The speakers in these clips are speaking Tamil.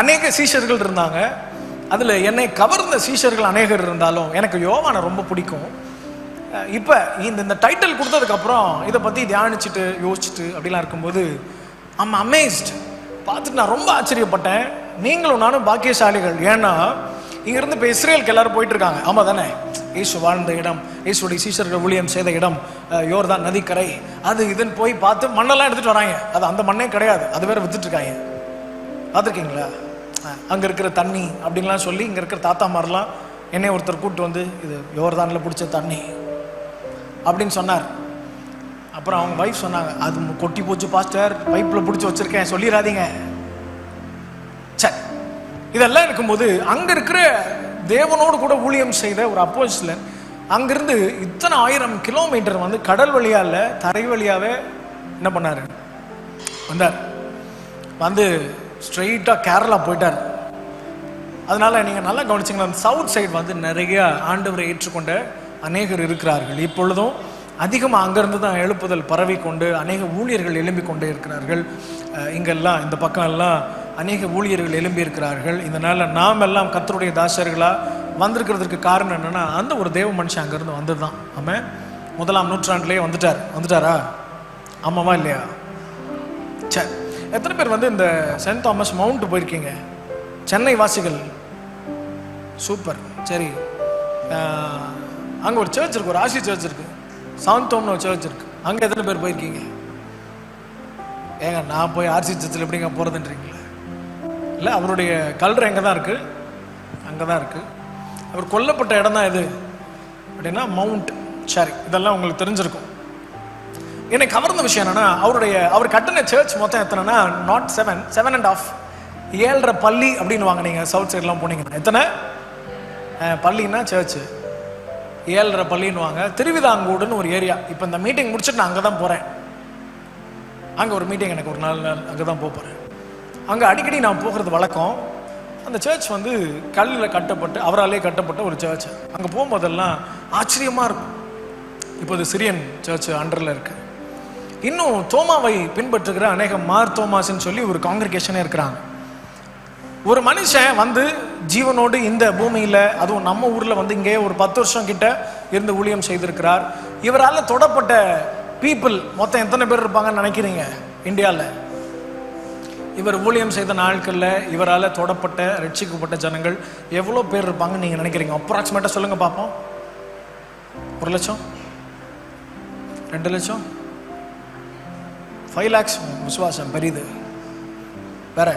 அநேக சீஷர்கள் இருந்தாங்க. அதில் என்னை கவர்ந்த சீஷர்கள் அநேகர் இருந்தாலும் எனக்கு யோவானை ரொம்ப பிடிக்கும். இப்போ இந்த டைட்டில் கொடுத்ததுக்கப்புறம் இதை பற்றி தியானிச்சுட்டு யோசிச்சுட்டு அப்படிலாம் இருக்கும்போது ஐம் அமேஸ்ட். பார்த்துட்டு நான் ரொம்ப ஆச்சரியப்பட்டேன். நீங்களும் நானும் பாக்கியசாலிகள். ஏன்னா இங்கேருந்து இப்போ இஸ்ரேலுக்கு எல்லாரும் போயிட்டு இருக்காங்க. ஆமாம் தானே? இயேசு வாழ்ந்த இடம், இயேசுடைய சீஷர்கள் ஊழியம் செய்த இடம், யோர்தான் நதிக்கரை, அது இதுன்னு போய் பார்த்து மண்ணெல்லாம் எடுத்துகிட்டு வராங்க. அது அந்த மண்ணே கிடையாது, அது வேற வித்துட்டு இருக்காங்க. பார்த்துருக்கீங்களா? அங்கே இருக்கிற தண்ணி அப்படின்லாம் சொல்லி இங்கே இருக்கிற தாத்தா மாதிரிலாம் என்னை ஒருத்தர் கூப்பிட்டு வந்து இது யோர்தானில் பிடிச்ச தண்ணி அப்படின்னு சொன்னார். அப்புறம் அவங்க வைஃப் சொன்னாங்க, அது கொட்டி போச்சு பாஸ்டர், பைப்பில் பிடிச்சி வச்சுருக்கேன், சொல்லிடாதீங்க. சரி, இதெல்லாம் இருக்கும்போது அங்கே இருக்கிற தேவனோடு கூட ஊழியம் செய்த ஒரு அப்போஸ்தலன் அங்கிருந்து இத்தனை 1000 கிலோமீட்டர் வந்து கடல் வழியா இல்லை, தரை வழியாவே என்ன பண்ணார், வந்தார். வந்து ஸ்ட்ரெயிட்டாக கேரளா போயிட்டார். அதனால நீங்கள் நல்லா கவனிச்சிங்கன்னா சவுத் சைடு வந்து நிறைய ஆண்டவரை ஏற்றுக்கொண்ட அநேகர் இருக்கிறார்கள். இப்பொழுதும் அதிகமாக அங்கேருந்து தான் எழுப்புதல் பரவி கொண்டு அநேக ஊழியர்கள் எழும்பி கொண்டே இருக்கிறார்கள். இங்கெல்லாம் இந்த பக்கம் எல்லாம் அநேக ஊழியர்கள் எழும்பி இருக்கிறார்கள். இதனால் நாம் எல்லாம் கர்த்தருடைய தாசர்களாக வந்திருக்கிறதுக்கு காரணம் என்னென்னா, அந்த ஒரு தேவ மனுஷன் அங்கேருந்து வந்தது தான். ஆமாம், 1ஆம் நூற்றாண்டுலேயே வந்துட்டாரா? ஆமாவா இல்லையா? சரி, எத்தனை பேர் வந்து இந்த சென்ட் தாமஸ் மவுண்ட் போயிருக்கீங்க? சென்னை வாசிகள் சூப்பர். சரி, அங்கே ஒரு சர்ச் இருக்குது, ஒரு ஆசி சர்ச் இருக்குது, சாந்தோம்னு ஒரு சர்ச் இருக்குது. அங்கே எத்தனை பேர் போயிருக்கீங்க? ஏங்க நான் போய் ஆர்சி சர்ச்சில் எப்படிங்க போகிறதுன்றீங்களா? இல்லை, அவருடைய கல்ற எங்கே தான் இருக்குது, அங்கே தான் இருக்குது. அவர் கொல்லப்பட்ட இடம் தான் எது அப்படின்னா மவுண்ட். சரி, இதெல்லாம் உங்களுக்கு தெரிஞ்சிருக்கும். என்னை கவர்ந்த விஷயம் என்னன்னா, அவர் கட்டின சர்ச் மொத்தம் எத்தனைன்னா நாட் 7.5 7.5 பள்ளி அப்படின்னு வாங்க. நீங்கள் சவுத் சைட்லாம் போனீங்கன்னா எத்தனை பள்ளின்னா சர்ச்சு 7.5 பள்ளின்னு வாங்க. திருவிதாங்கூடுன்னு ஒரு ஏரியா. இப்போ இந்த மீட்டிங் முடிச்சுட்டு நான் அங்கே தான் போகிறேன். அங்கே ஒரு மீட்டிங் எனக்கு ஒரு நாள் அங்கே தான் போகிறேன். அங்கே அடிக்கடி நான் போகிறது வழக்கம். அந்த சர்ச் வந்து கல்லில் கட்டப்பட்டு அவராலே கட்டப்பட்ட ஒரு சர்ச். அங்கே போகும்போதெல்லாம் ஆச்சரியமாக இருக்கும். இப்போ இது சிரியன் சர்ச் அண்டரில் இருக்குது. இன்னும் தோமாவை பின்பற்றுகிற அநேக மார் தோமாஸ்ன்னு சொல்லி ஒரு காங்கிரிகேஷனே இருக்கிறாங்க. ஒரு மனுஷன் வந்து ஜீவனோடு இந்த பூமியில், அதுவும் நம்ம ஊரில் வந்து இங்கே ஒரு 10 வருஷம் கிட்ட இருந்து ஊழியம் செய்திருக்கிறார். இவரால் தொடப்பட்ட பீப்புள் மொத்தம் எத்தனை பேர் இருப்பாங்கன்னு நினைக்கிறீங்க? இந்தியாவில் இவர் ஊழியம் செய்த நாட்களில் இவரால் தொடப்பட்ட ரட்சிக்கப்பட்ட ஜனங்கள் எவ்வளோ பேர் இருப்பாங்கன்னு நீங்கள் நினைக்கிறீங்க? அப்ராக்சிமேட்டாக சொல்லுங்கள் பார்ப்போம். 1 லட்சம், 2 லட்சம், 5 lakhs? விசுவாசம் பெரியது. வேற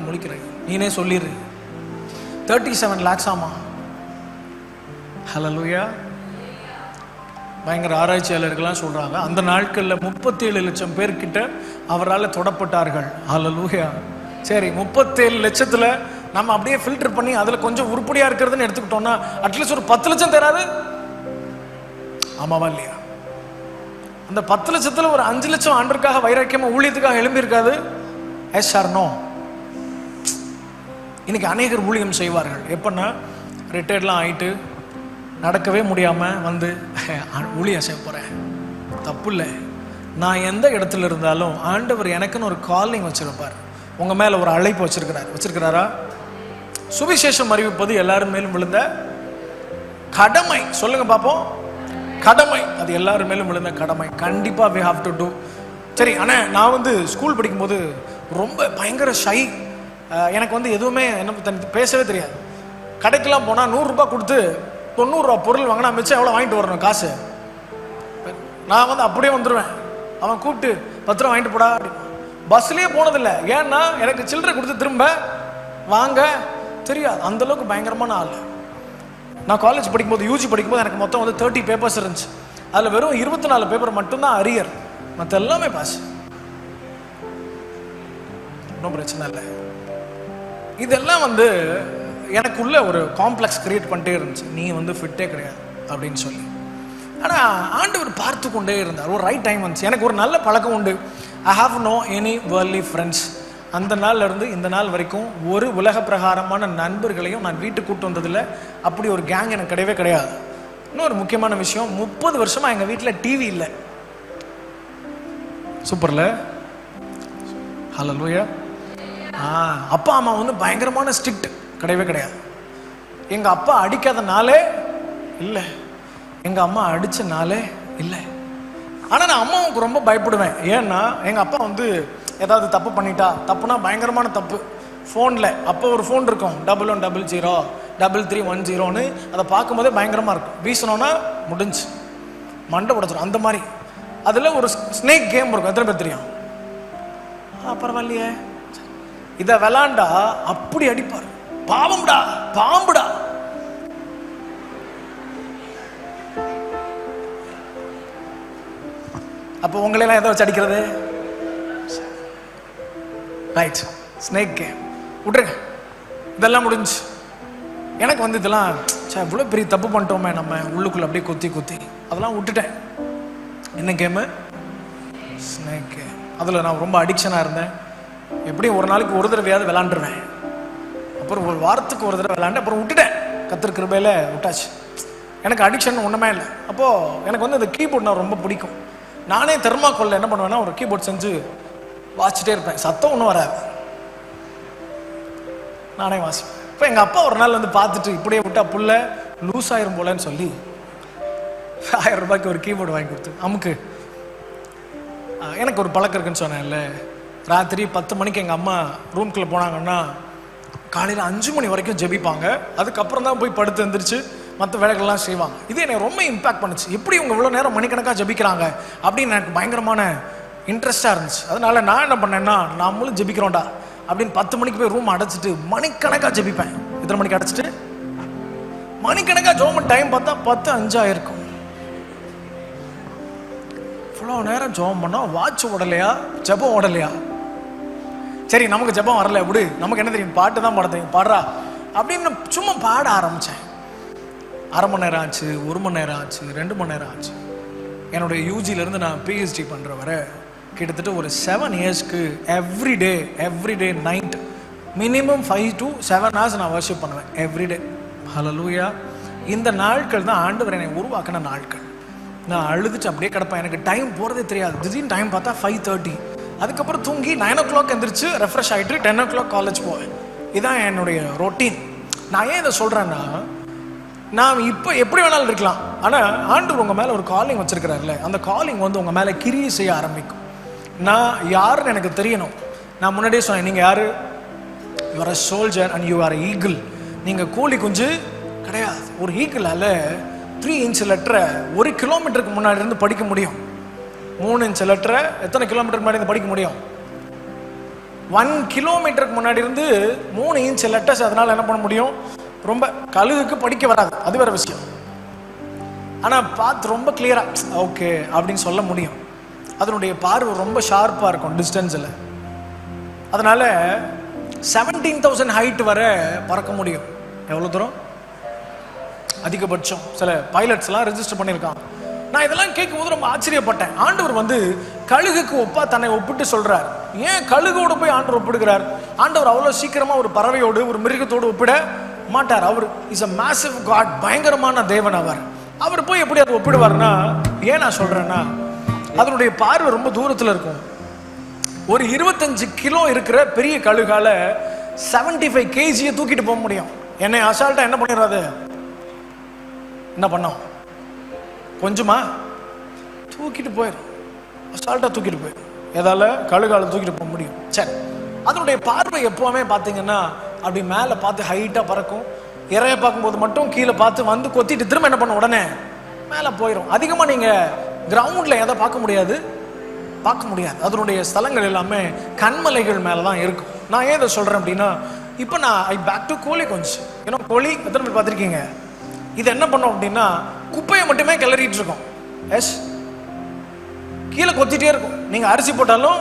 முழிக்கிறேன், நீனே சொல்லிடு. 37 lakhs ஆமா. ஹல்லேலூயா. பயங்கர ஆராய்ச்சியாளர்கள்லாம் சொல்றாங்க அந்த நாட்களில் 37 லட்சம் பேர்கிட்ட அவரால் தொடப்பட்டார்கள். ஹல்லேலூயா. சரி, 37 லட்சத்தில் நம்ம அப்படியே ஃபில்டர் பண்ணி அதில் கொஞ்சம் உருப்படியாக இருக்கிறதுன்னு எடுத்துக்கிட்டோம்னா அட்லீஸ்ட் ஒரு 10 லட்சம் தராது? ஆமாவா இல்லையா? அந்த 10 லட்சத்தில் ஒரு 5 லட்சம் ஆண்டருக்காக வைராக்கியமாக ஊழியத்துக்காக எழும்பியிருக்காது? Yes or no? இன்னைக்கு அநேகர் ஊழியம் செய்வார்கள். எப்படின்னா ரிட்டையர்ட்லாம் ஆகிட்டு நடக்கவே முடியாமல் வந்து ஊழியம் செய்ய போகிறேன். தப்பு இல்லை. நான் எந்த இடத்துல இருந்தாலும் ஆண்டவர் எனக்குன்னு ஒரு காலிங் வச்சிருப்பார். உங்கள் மேலே ஒரு அழைப்பு வச்சிருக்கிறாரா? சுவிசேஷம் அறிவிப்பது எல்லாரும் மேலும் விழுந்த கடமை. சொல்லுங்க பார்ப்போம். கடமை, அது எல்லாரும் மேலும் விழுந்த கடமை. கண்டிப்பாக we have to do. சரி, ஆனால் நான் வந்து ஸ்கூல் படிக்கும்போது ரொம்ப பயங்கர ஷை. எனக்கு வந்து எதுவுமே என்ன பேசவே தெரியாது. கடைக்கெல்லாம் போனால் 100 ரூபாய் கொடுத்து 90 ரூபா பொருள் வாங்கினா மிச்சம் எவ்வளோ வாங்கிட்டு வரணும் காசு? நான் வந்து அப்படியே வந்துடுவேன். அவன் கூப்பிட்டு 10 ரூபா வாங்கிட்டு போடா அப்படி. பஸ்லேயே போனதில்லை. ஏன்னா எனக்கு சில்லறை கொடுத்து திரும்ப வாங்க தெரியாது. அந்தளவுக்கு பயங்கரமான ஆள். நான் காலேஜ் படிக்கும்போது, யூஜி படிக்கும்போது எனக்கு மொத்தம் வந்து 30 பேப்பர்ஸ் இருந்துச்சு. அதில் வெறும் 24 பேப்பர் மட்டும்தான் அரியர், மற்ற எல்லாமே பாஸ். ஒன்றும் பிரச்சனை இல்லை. இதெல்லாம் வந்து எனக்குள்ள ஒரு காம்ப்ளெக்ஸ் கிரியேட் பண்ணிட்டே இருந்துச்சு. நீ வந்து ஃபிட்டே கிடையாது அப்படின்னு சொல்லி. ஆனால் ஆண்டவர் பார்த்து கொண்டே இருந்தார். ஒரு ரைட் டைம் வந்துச்சு. எனக்கு ஒரு நல்ல பழக்கம் உண்டு. I have no any worldly friends. அந்த நாள்ல இருந்து இந்த நாள் வரைக்கும் ஒரு உலக பிரகாரமான நண்பர்களையும் நான் வீட்டுக்கு கூப்பிட்டு வந்ததில்லை. அப்படி ஒரு கேங் எனக்கு கிடையவே கிடையாது. இன்னொரு முக்கியமான விஷயம், 30 வருஷமாக எங்கள் வீட்டில் டிவி இல்லை. சூப்பரில் ஹல்லேலூயா. அப்பா அம்மா வந்து பயங்கரமான ஸ்ட்ரிக்ட் கிடையவே கிடையாது. எங்கள் அப்பா அடிக்காதனாலே இல்லை, எங்கள் அம்மா அடித்தனாலே இல்லை. ஆனால் நான் அம்மாவுக்கு ரொம்ப பயப்படுவேன். ஏன்னா எங்கள் அப்பா வந்து ஏதாவது தப்பு பண்ணிட்டா, தப்புனா பயங்கரமான தப்பு, ஃபோனில் அப்போ ஒரு ஃபோன் இருக்கும் 1100 3310, அதை பார்க்கும்போதே பயங்கரமாக இருக்கும். வீசணுன்னா முடிஞ்சு மண்டை உடைச்சிடும் அந்த மாதிரி. அதில் ஒரு ஸ்னேக் கேம் இருக்கும், எத்தனை பேர் தெரியும்? பரவாயில்லையே, இதை விளாண்டா அப்படி அடிப்பார். பாவம்டா பாம்புடா. அப்போ உங்களெல்லாம் எதை வச்சு அடிக்கிறது? ரைட், ஸ்னேக் கேம் விட்டுருங்க. இதெல்லாம் முடிஞ்சு எனக்கு வந்து இதெல்லாம் இவ்வளோ பெரிய தப்பு பண்ணிட்டோமே நம்ம உள்ளுக்குள்ள அப்படியே கொத்தி கொத்தி அதெல்லாம் விட்டுட்டேன். என்ன கேமு? Snake game. அதில் நான் ரொம்ப அடிக்ஷனாக இருந்தேன். எப்படியும் ஒரு நாளைக்கு ஒரு தடவையாவது விளாண்டுருவேன். அப்புறம் ஒரு வாரத்துக்கு ஒரு தடவை விளாண்டு அப்புறம் விட்டுட்டேன். கர்த்தர் கிருபையில விட்டாச்சு. எனக்கு அடிக்ஷன் ஒன்றுமே இல்லை. அப்போது எனக்கு வந்து அந்த கீபோர்ட் நான் ரொம்ப பிடிக்கும். நானே தெர்மாக்கோலில் என்ன பண்ணுவேன்னா ஒரு கீபோர்ட் செஞ்சு வாசிச்சுட்டே இருப்பேன். சத்தம் ஒன்றும் வராது, நானே வாசிப்பேன். இப்போ எங்கள் அப்பா ஒரு நாள் வந்து பார்த்துட்டு இப்படியே விட்டா புள்ள லூஸ் ஆயிரும் போலன்னு சொல்லி 1000 ரூபாய்க்கு ஒரு கீபோர்டு வாங்கி கொடுத்து அமுக்கு. எனக்கு ஒரு பழக்கம் இருக்குன்னு சொன்னேன்ல, ராத்திரி 10 மணிக்கு எங்கள் அம்மா ரூம்குள்ளே போனாங்கன்னா காலையில் 5 மணி வரைக்கும் ஜெபிப்பாங்க. அதுக்கப்புறம் தான் போய் படுத்து எழுந்திரிச்சு மற்ற வேலைகள்லாம் செய்வாங்க. இது என்னை ரொம்ப இம்பாக்ட் பண்ணுச்சு. எப்படி இவங்க இவ்வளோ நேரம் மணிக்கணக்காக ஜெபிக்கிறாங்க அப்படின்னு எனக்கு பயங்கரமான இன்ட்ரெஸ்டாக இருந்துச்சு. அதனால நான் என்ன பண்ணேன்னா, நம்மளும் ஜெபிக்கிறோம்டா அப்படின்னு 10 மணிக்கு போய் ரூம் அடைச்சிட்டு மணிக்கணக்காக ஜெபிப்பேன். எத்தனை மணிக்கு அடைச்சிட்டு மணிக்கணக்காக ஜோம் டைம் பார்த்தா 10:05 ஆயிருக்கும். இவ்வளோ நேரம் ஜோம் பண்ணோம், வாட்ச் ஓடலையா, ஜெபம் ஓடலையா? சரி, நமக்கு ஜெபம் வரல, எப்படி நமக்கு என்ன தெரியும், பாட்டு தான் பாட தெரியும், பாடுறா அப்படின்னு சும்மா பாட ஆரம்பித்தேன். 1/2 மணி நேரம் ஆச்சு, 1 மணி நேரம் ஆச்சு, 2 மணி நேரம் ஆச்சு. என்னுடைய யூஜிலேருந்து நான் பிஹெச்டி பண்ணுற வரை கிட்டத்தட்ட ஒரு 7 இயர்ஸ்க்கு everyday night minimum 5 to 7 hours நான் வர்ஷிப் பண்ணுவேன் எவ்ரிடே. ஹல்லேலூயா. இந்த நாட்கள் தான் ஆண்டவர் என்னை உருவாக்கின நாட்கள். நான் அழுதுட்டு அப்படியே கிடப்பேன், எனக்கு டைம் போகிறதே தெரியாது. திடீர்னு டைம் பார்த்தா 5:30. அதுக்கப்புறம் தூங்கி 9 o'clock எந்திரிச்சு ரெஃப்ரெஷ் ஆகிட்டு 10 o'clock காலேஜ் போவேன். இதுதான் என்னுடைய ரொட்டீன். நான் ஏன் இதை சொல்கிறேன்னா, நான் இப்போ எப்படி வேணாலும் இருக்கலாம், ஆனால் ஆண்டவர் உங்கள் மேலே ஒரு காலிங் வச்சிருக்கிறாருல்ல, அந்த காலிங் வந்து உங்கள் மேலே கிரியை செய்ய ஆரம்பிக்கும். நான் யாருன்னு எனக்கு தெரியணும். நான் முன்னாடியே சொன்னேன், நீங்கள் யார்? You are a soldier and you are eagle. நீங்கள் கோழி குஞ்சு கிடையாது. ஒரு ஈகிளால் 3 inch லெட்டரை 1 கிலோமீட்டருக்கு முன்னாடி இருந்து படிக்க முடியும். 3 inch லெட்டரை எத்தனை கிலோமீட்டருக்கு முன்னாடி இருந்து படிக்க முடியும்? 1 கிலோமீட்டருக்கு முன்னாடி இருந்து 3 inch லெட்டர்ஸ் அதனால் என்ன பண்ண முடியும்? ரொம்ப கழுகுக்கு படிக்க வராது, அது வேற விஷயம். ஆனால் பார்த்து ரொம்ப கிளியராக ஓகே அப்படின்னு சொல்ல முடியும். அதனுடைய பார்வை ரொம்ப ஷார்ப்பாக இருக்கும் டிஸ்டன்ஸில். அதனால 17,000 ஹைட் வரை பறக்க முடியும். எவ்வளோ தூரம்? அதிகபட்சம். சில பைலட்ஸ்லாம் ரெஜிஸ்டர் பண்ணியிருக்காங்க. நான் இதெல்லாம் கேட்கும்போது ரொம்ப ஆச்சரியப்பட்டேன். ஆண்டவர் வந்து கழுகுக்கு ஒப்பா தன்னை ஒப்பிட்டு சொல்றார். ஏன் கழுகோடு போய் ஆண்டவர் ஒப்பிடுகிறார்? ஆண்டவர் அவ்வளோ சீக்கிரமாக ஒரு பறவையோடு ஒரு மிருகத்தோடு ஒப்பிட மாட்டார். அவர் இஸ் அ மேசிவ் காட், பயங்கரமான தேவன். அவர் போய் எப்படி அதை ஒப்பிடுவார்னா, ஏன் நான் சொல்றேன்னா, அதனுடைய பார்வை ரொம்ப தூரத்தில் இருக்கும். ஒரு 25 கிலோ இருக்கிற பெரிய கழுகால 75 kg தூக்கிட்டு போக முடியும். என்னை அசால்ட்டா என்ன பண்ணிடுறாது? என்ன பண்ணோம்? கொஞ்சமா தூக்கிட்டு போயிடும், அசால்ட்டா தூக்கிட்டு போயிடும். எதால? கழுகால தூக்கிட்டு போக முடியும். சரி, அதனுடைய பார்வை எப்பவுமே பார்த்தீங்கன்னா அப்படி மேலே பார்த்து ஹைட்டாக பறக்கும். இறைய பார்க்கும்போது மட்டும் கீழே பார்த்து வந்து கொத்திட்டு திரும்ப என்ன பண்ண, உடனே மேலே போயிடும். அதிகமாக நீங்கள் கிரவுண்டில் எதை பார்க்க முடியாது. அதனுடைய ஸ்தலங்கள் எல்லாமே கண்மலைகள் மேலே தான் இருக்கும். நான் ஏன் இதை சொல்கிறேன் அப்படின்னா, இப்போ நான் பேக் டு கோழி கொஞ்சம். ஏன்னா கோழி எத்தனை பேர் பார்த்துருக்கீங்க? இது என்ன பண்ணோம் அப்படின்னா, குப்பையை மட்டுமே கிளறிட்டு இருக்கோம். எஸ், கீழே கொத்திட்டே இருக்கும். நீங்கள் அரிசி போட்டாலும்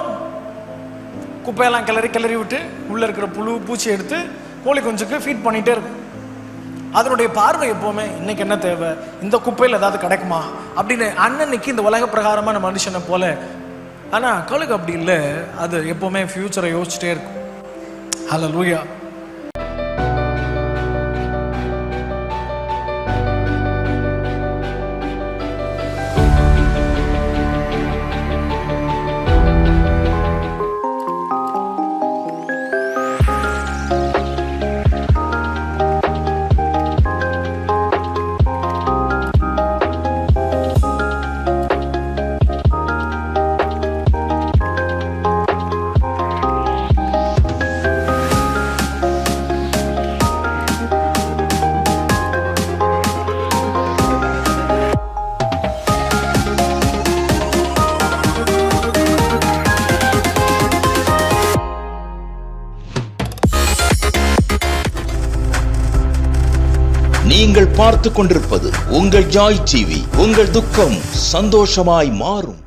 குப்பையெல்லாம் கிளறி விட்டு உள்ளே இருக்கிற புழு பூச்சி எடுத்து கோழி குஞ்சுக்கு ஃபீட் பண்ணிகிட்டே இருக்கும். அதனுடைய பார்வை எப்போவுமே இன்னைக்கு என்ன தேவை, இந்த குப்பையில் ஏதாவது கிடைக்குமா அப்படின்னு அன்னன்னைக்கு இந்த உலக பிரகாரமான மனுஷனை போல. ஆனால் கழுகு அப்படி இல்லை, அது எப்போவுமே ஃபியூச்சரை யோசிச்சுட்டே இருக்கும். ஹல்லேலூயா. நீங்கள் பார்த்து கொண்டிருப்பது உங்கள் ஜாய் டிவி. உங்கள் துக்கம் சந்தோஷமாய் மாறும்.